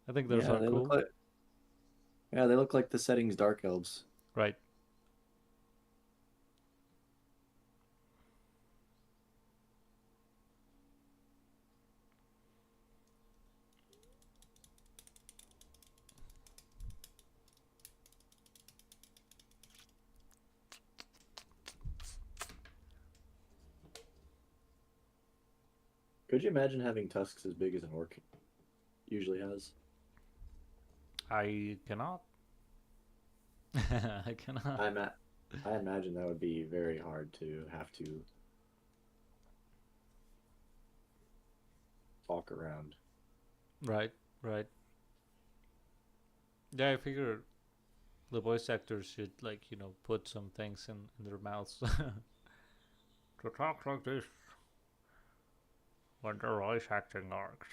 I think those Yeah, are they look cool. like yeah, they look like the settings Dark Elves. Right. Could you imagine having tusks as big as an orc usually has? I cannot. I cannot. I'm at. I imagine that would be very hard to have to talk around. Right, right. Yeah, I figure the voice actors should like put some things in their mouths to talk like this when they're voice acting arcs.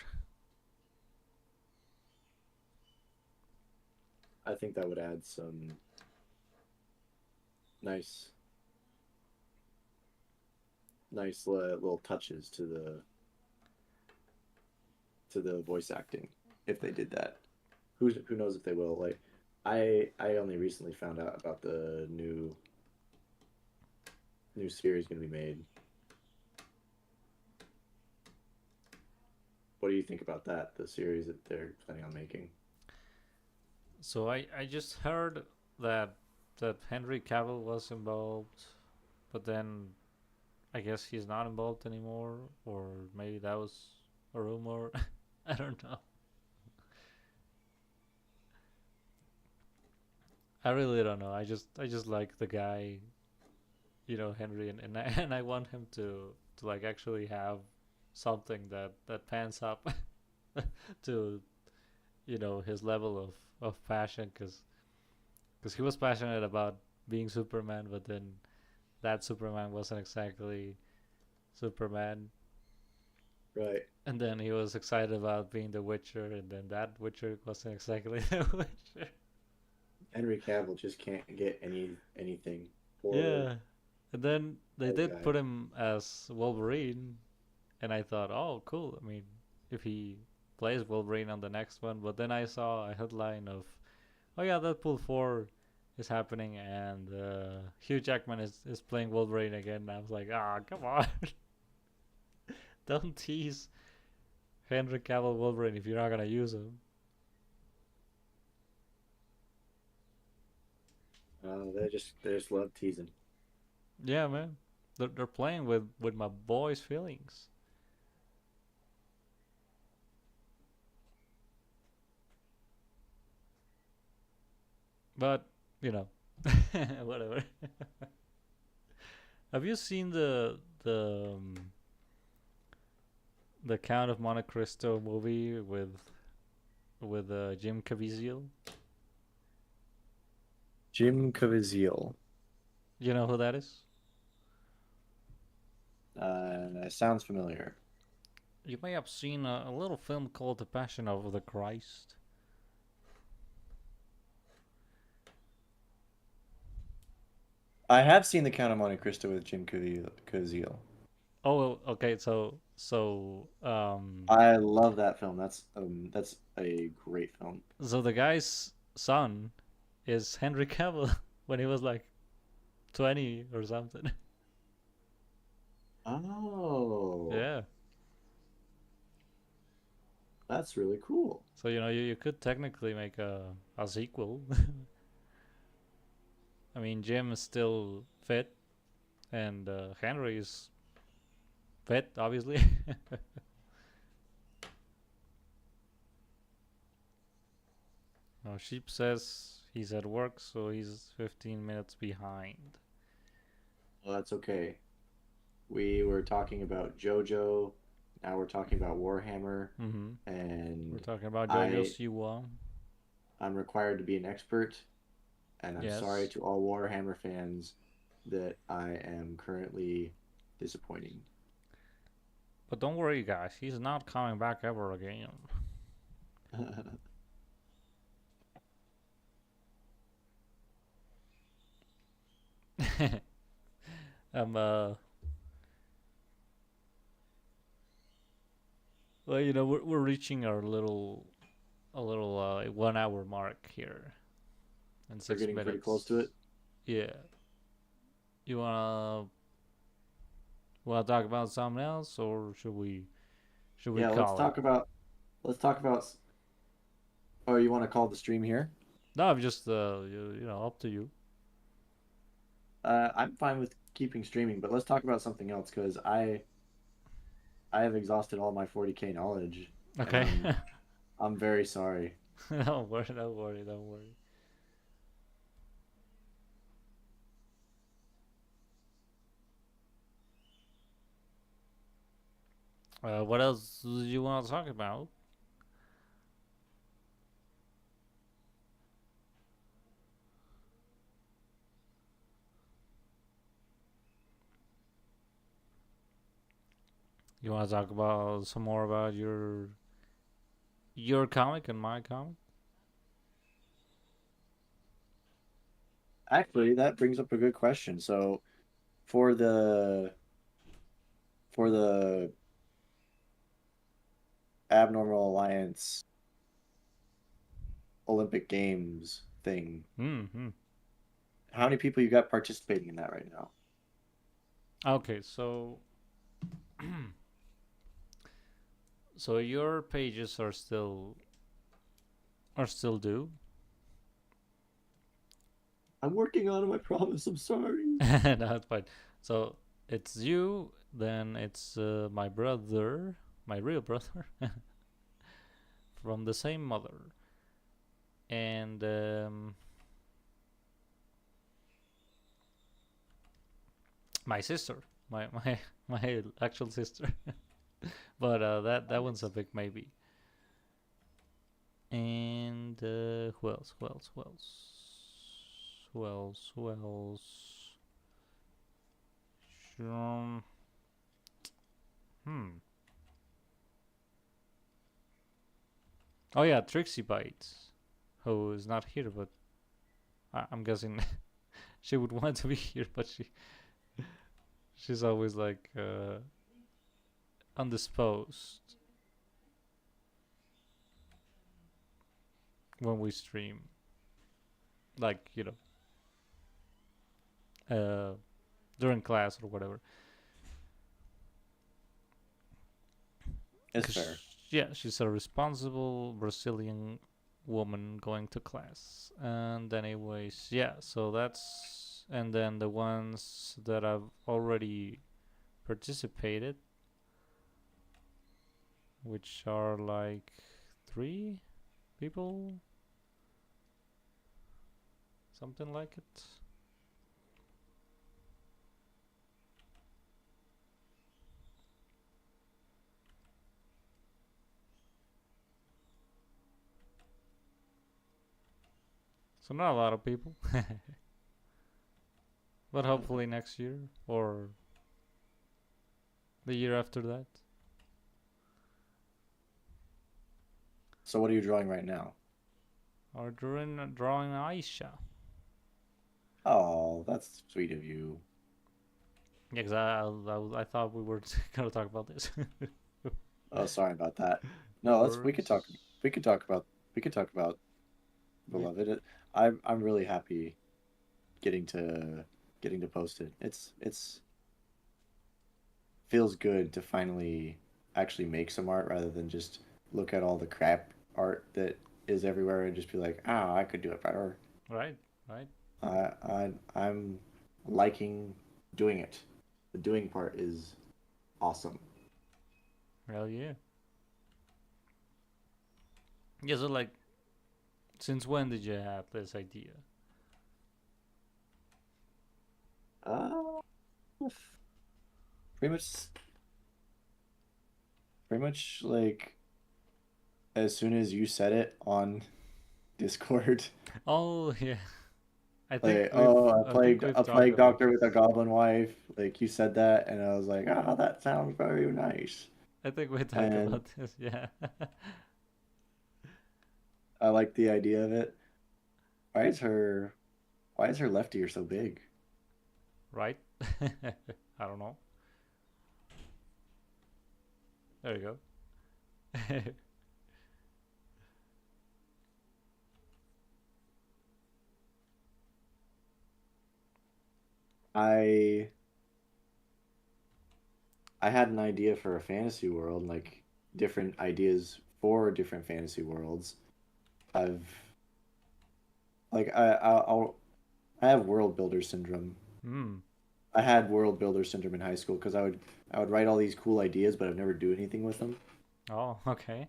I think that would add some nice, nice little touches to the voice acting if they did that. Who knows if they will? Like, I only recently found out about the new series going to be made. What do you think about that? The series that they're planning on making. So I just heard that Henry Cavill was involved, but then I guess he's not involved anymore, or maybe that was a rumor. I don't know. I really don't know. I just like the guy, Henry, and and I want him to like actually have something that pans up to his level of passion, because he was passionate about being Superman, but then that Superman wasn't exactly Superman. Right. And then he was excited about being the Witcher, and then that Witcher wasn't exactly the Witcher. Henry Cavill just can't get anything. Poor Yeah. And then they poor did guy. put him as Wolverine, and I thought, oh, cool. I mean, if he plays Wolverine on the next one, but then I saw a headline of, oh yeah, Deadpool 4 is happening, and Hugh Jackman is playing Wolverine again. And I was like, ah, come on. Don't tease Henry Cavill Wolverine if you're not gonna use him. They just love teasing. Yeah, man. They're playing with my boy's feelings. But, you know, whatever. Have you seen the Count of Monte Cristo movie with Jim Caviezel? Jim Caviezel. You know who that is? Sounds familiar. You may have seen a little film called The Passion of the Christ. I have seen The Count of Monte Cristo with Jim Caviezel. Oh, okay. I love that film. That's a great film. So the guy's son is Henry Cavill when he was like 20 or something. Oh, Yeah. that's really cool. So you could technically make a sequel. I mean, Jim is still fit, and Henry is fit, obviously. Sheep says he's at work, so he's 15 minutes behind. Well, that's okay. We were talking about JoJo. Now we're talking about Warhammer, Mm-hmm. We're and talking about JoJo I Siwa. I'm required to be an expert, and I'm sorry Yes. to all Warhammer fans that I am currently disappointing. But don't worry, guys. He's not coming back ever again. um, uh, well, we're reaching our a little 1 hour mark here in We're six getting pretty close to minutes. it. Yeah. You wanna talk about something else, or should we Yeah, call it? let's talk about. Oh, you want to call the stream here? No, I'm just up to you. I'm fine with keeping streaming, but let's talk about something else because I have exhausted all my 40K knowledge, and Okay. I'm very sorry. Don't worry. Don't worry. Don't worry. What else do you want to talk about? You want to talk about some more about your comic and my comic? Actually, that brings up a good question. So for the Abnormal Alliance Olympic Games thing, Mm-hmm. how many people you got participating in that right now? Okay, so your pages are still due. I'm working on them, I promise. I'm sorry. No, that's fine. So it's you, then it's my brother, my real brother, from the same mother, and my sister, my actual sister. But that one's a Nice. big maybe. And who else? Who else? Who else? Who else? Who else? Um, hmm. Oh yeah, Trixie Bites, who is not here, but I'm guessing she would want to be here, but she's always like undisposed when we stream, like uh, during class or whatever. It's Cause fair. yeah, she's a responsible Brazilian woman going to class. And anyways, yeah, so that's and then the ones that I've already participated, which are like three people, something like it. So not a lot of people, but hopefully next year or the year after that. So what are you drawing right now? Or drawing Aisha. Oh, that's sweet of you. Yeah, because I thought we were gonna talk about this. Oh, sorry about that. No No, let's worries. we could talk about we could talk about Yeah, Beloved. I'm really happy getting to post it. It's feels good to finally actually make some art rather than just look at all the crap art that is everywhere and just be like, ah, I could do it better. right, right. I'm liking doing it. The doing part is awesome. Hell yeah. Yeah, so like, since when did you have this idea? Uh, pretty much, pretty much like as soon as you said it on Discord, Oh yeah, like, oh, I think we've a talked plague about doctor with a this. goblin wife. Like you said that, and I was like, oh, that sounds very nice. I think we talked And about this. Yeah, I like the idea of it. Why is her why is her left ear so big? right. I don't know. There you go. I I had an idea for a fantasy world, like different ideas for different fantasy worlds. I've like I have world builder syndrome. Hmm. I had world builder syndrome in high school because I would write all these cool ideas, but I'd never do anything with them. Oh, okay.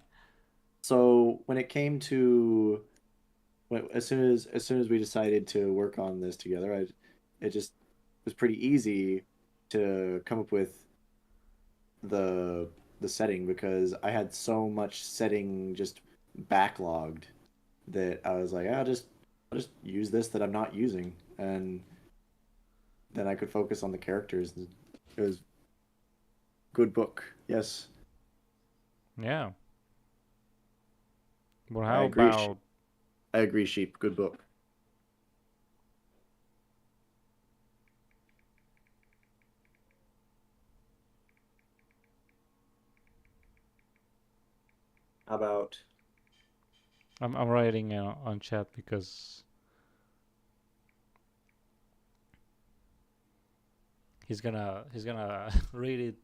So when it came to as soon as we decided to work on this together, it just was pretty easy to come up with the the setting because I had so much setting just backlogged that I was like, I'll just use this that I'm not using, and then I could focus on the characters. It was good book. Yes, Yeah. Well, I how agree. about I agree. Sheep, good book. How about I'm writing on chat because he's gonna read it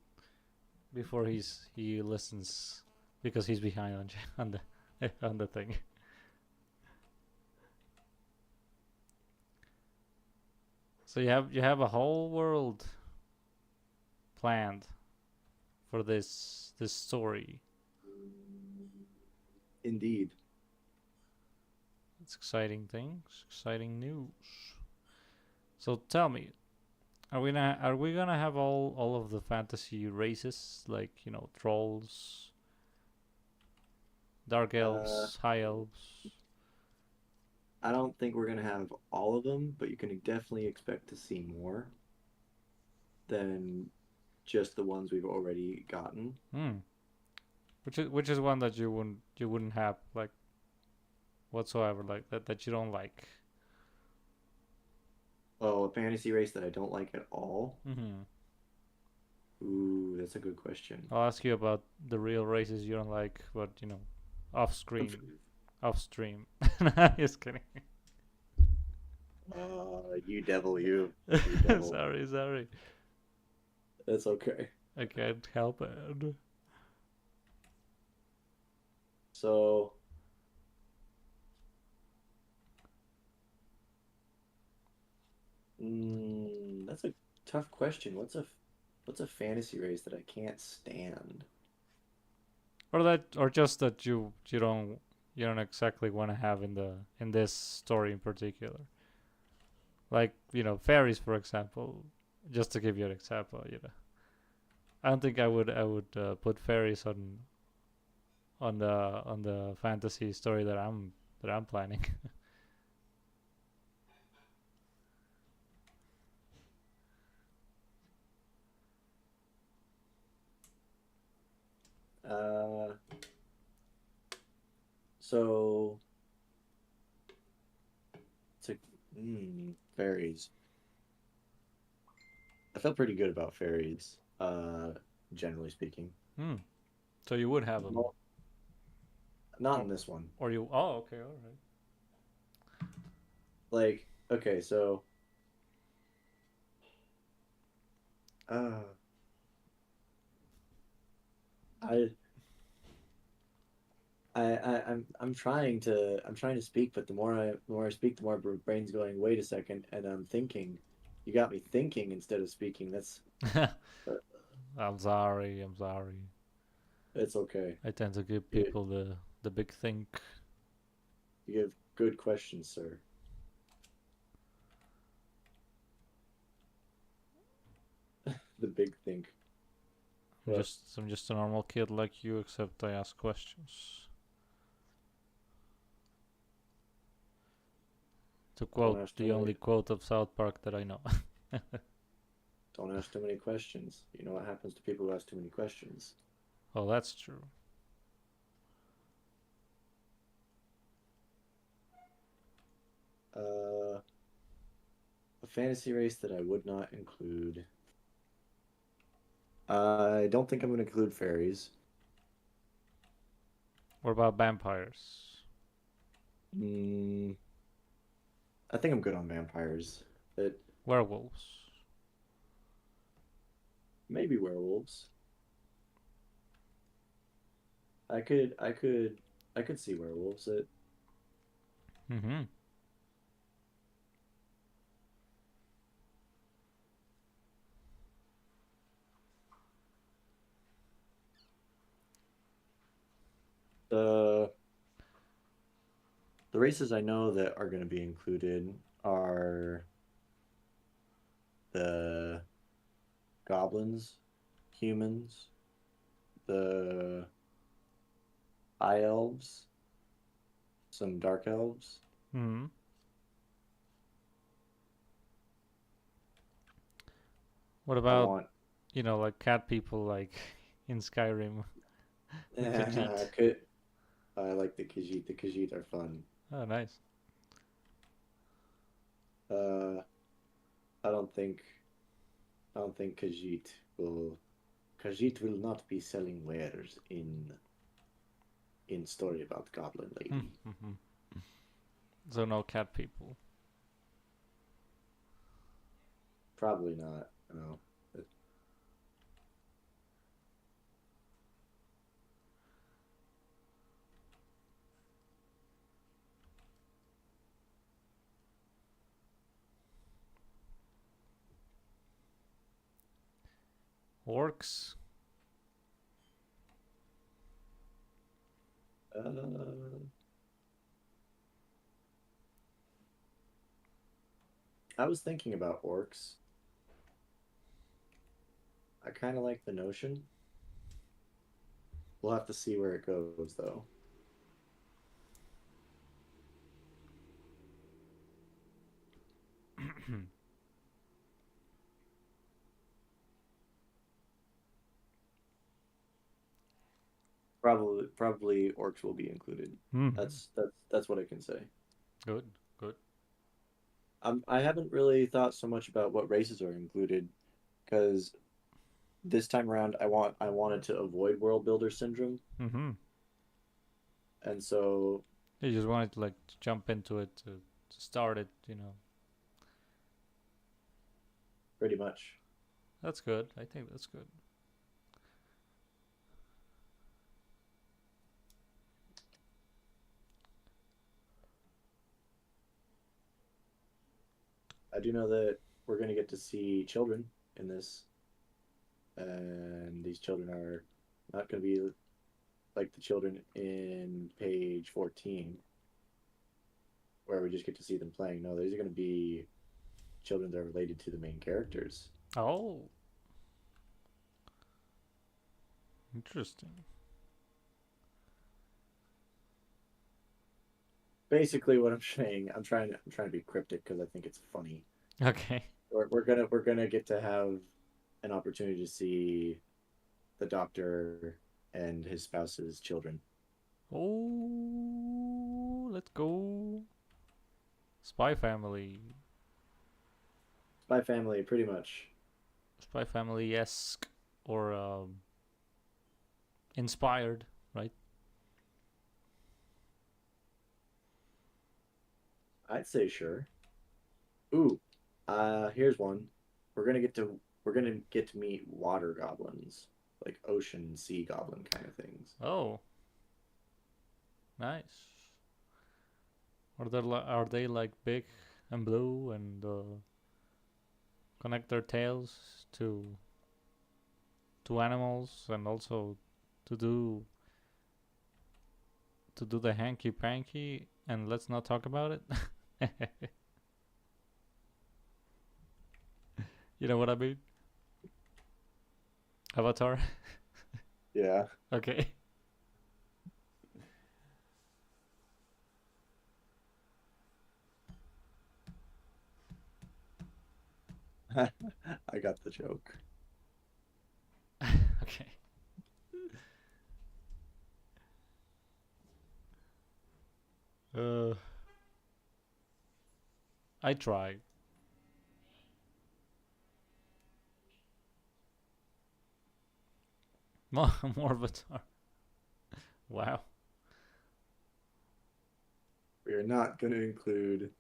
before he listens because he's behind on the on the thing. So you have a whole world planned for this story. indeed? It's exciting things, exciting news. So tell me, are we gonna have all of the fantasy races like trolls, dark Uh, elves, high elves? I don't think we're gonna have all of them, but you can definitely expect to see more than just the ones we've already gotten. Hmm. Which is one that you wouldn't have like whatsoever like that you don't like. Oh, a fantasy race that I don't like at all. Mm-hmm. Ooh, that's a good question. I'll ask you about the real races you don't like, but off screen, off stream. Just kidding. You devil, you devil. Sorry, sorry. That's okay. I can't help it. So, that's a tough question. What's a fantasy race that I can't stand? Or just that you don't exactly want to have in this story in particular. Like fairies, for example. Just to give you an example, I don't think I would put fairies on the fantasy story that I'm planning. Uh, so it's a fairies. I felt pretty good about fairies, generally speaking. Hmm. So you would have them, Well, not or in this one. or you? Oh, okay, all right. Like, okay, so uh, I I'm trying to speak, but the more I speak, the more my brain's going, wait a second, and I'm thinking. You got me thinking instead of speaking. Uh, I'm sorry. I'm sorry. it's okay. I tend to give You people the big think. you give good questions, sir. The big think. I'm But just I'm just a normal kid like you, except I ask questions. To don't quote ask too the many only quote of South Park that I know. don't ask too many questions. You know what happens to people who ask too many questions. Oh, that's true. Uh, a fantasy race that I would not include. I don't think I'm going to include fairies. What about vampires? Mm, I think I'm good on vampires. It Werewolves? maybe werewolves. I could see werewolves. Mm-hmm. The the races I know that are going to be included are the goblins, humans, the high elves, some dark elves. Hmm. What I about, want like cat people like in Skyrim, the Khajiit? could I like the Khajiit. The Khajiit are fun. Oh, nice. Uh, I don't think I don't think Khajiit will not be selling wares in story about Goblin Lady. Mm-hmm. So no cat people. Probably not. No. Orcs. Uh, I was thinking about orcs. I kind of like the notion. We'll have to see where it goes, though. Probably orcs will be included. Hmm. That's what I can say. Good. Good. I haven't really thought so much about what races are included because this time around I wanted to avoid world builder syndrome, Mm-hmm. and so You just wanted to like to jump into it to start it. pretty much That's good. I think that's good. I do know that we're gonna get to see children in this, and these children are not gonna be like the children in page 14 where we just get to see them playing. No, these are gonna be children that are related to the main characters. Oh, interesting. Basically, what I'm saying, I'm trying to be cryptic because I think it's funny. Okay. We're gonna get to have an opportunity to see the doctor and his spouse's children. Oh, let's go. Spy Family. Spy Family, pretty much. Spy Family esque or inspired, right? I'd say sure. Ooh, here's one. We're gonna get to meet water goblins, like ocean sea goblin kind of things. Oh, nice. Are they like big and blue and connect their tails to animals and also to do to do the hanky panky and let's not talk about it. You know what I mean? Avatar. Yeah, Okay. I got the joke. Okay. Uh, I try. More Avatar. Wow, We are not gonna include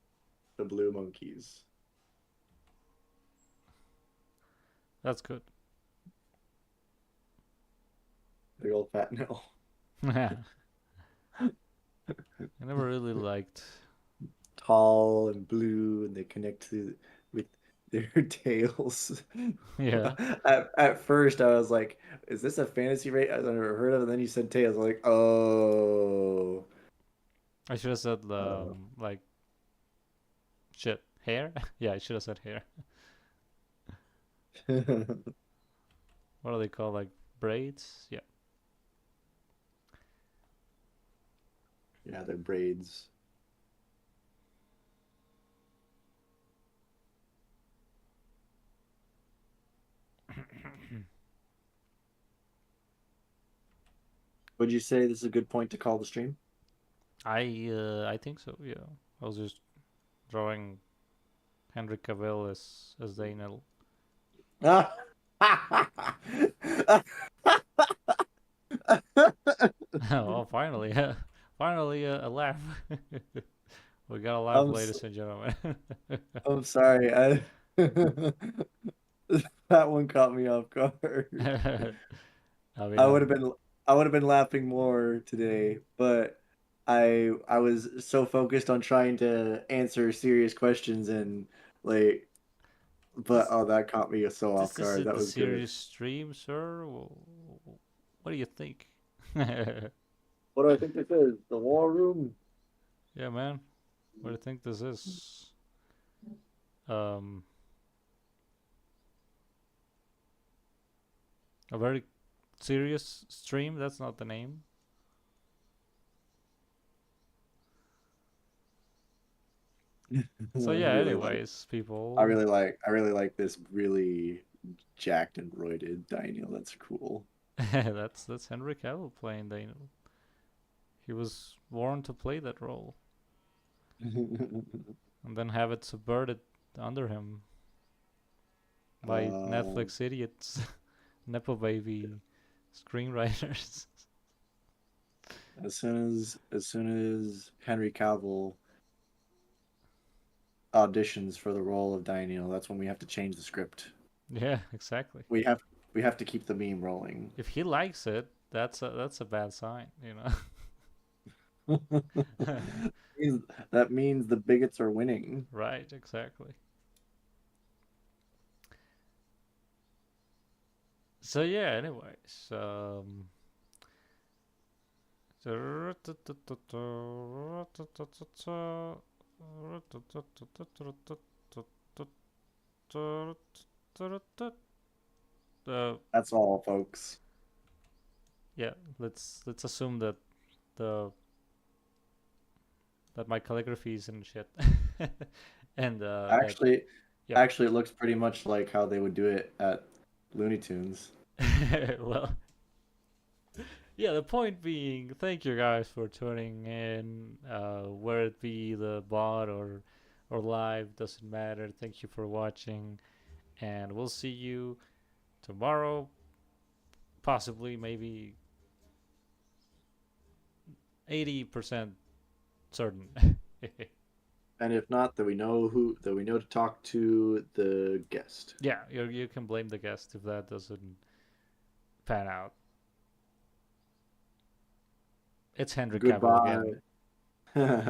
the blue monkeys. that's good. The old fat no. I never really liked. Tall and blue, and they connect to with their tails. Yeah, At first, I was like, "Is this a fantasy rate I've never heard of?" And then you said tails. I'm like, "Oh, I should have said oh." like shit hair. Yeah, I should have said hair. What are they called? Like braids? Yeah. Yeah, they're braids. Would you say this is a good point to call the stream? I think so. Yeah, I was just drawing Henry Cavill as Daniel. Oh, finally, finally a laugh. We got a laugh, I'm ladies and gentlemen. I'm sorry. That one caught me off guard. I mean, I would have been I would have been laughing more today, but I was so focused on trying to answer serious questions and like but this oh that caught me so off this guard. isn't That the was good. serious stream, sir. What do you think? Yeah, What do I think this is? The war room? man. What do you think this is? Um, a very serious stream. That's not the name. So I yeah. really like Anyways, people. I really like this really jacked and roided Daniel. That's cool. That's Henry Cavill playing Daniel. He was born to play that role, and then have it subverted under him by Uh, Netflix idiots, nepo baby screenwriters. as soon as Henry Cavill auditions for the role of Daniel, that's when we have to change the script. Yeah, exactly. We have we have to keep the meme rolling. If he likes it, that's a bad sign, you know. That means the bigots are winning. Right, exactly. So yeah, anyways, uh, That's all, folks. yeah, let's assume that the that my calligraphy is in shit, and that Actually, yep. actually, it looks pretty much like how they would do it at Looney Tunes. Well, yeah. The point being, thank you guys for tuning in. Whether it be the bot or live, doesn't matter. Thank you for watching, and we'll see you tomorrow. Possibly, maybe 80% certain. And if not, that we know to talk to the guest. Yeah, you can blame the guest if that doesn't pan out. It's Henry Cavill again. Goodbye.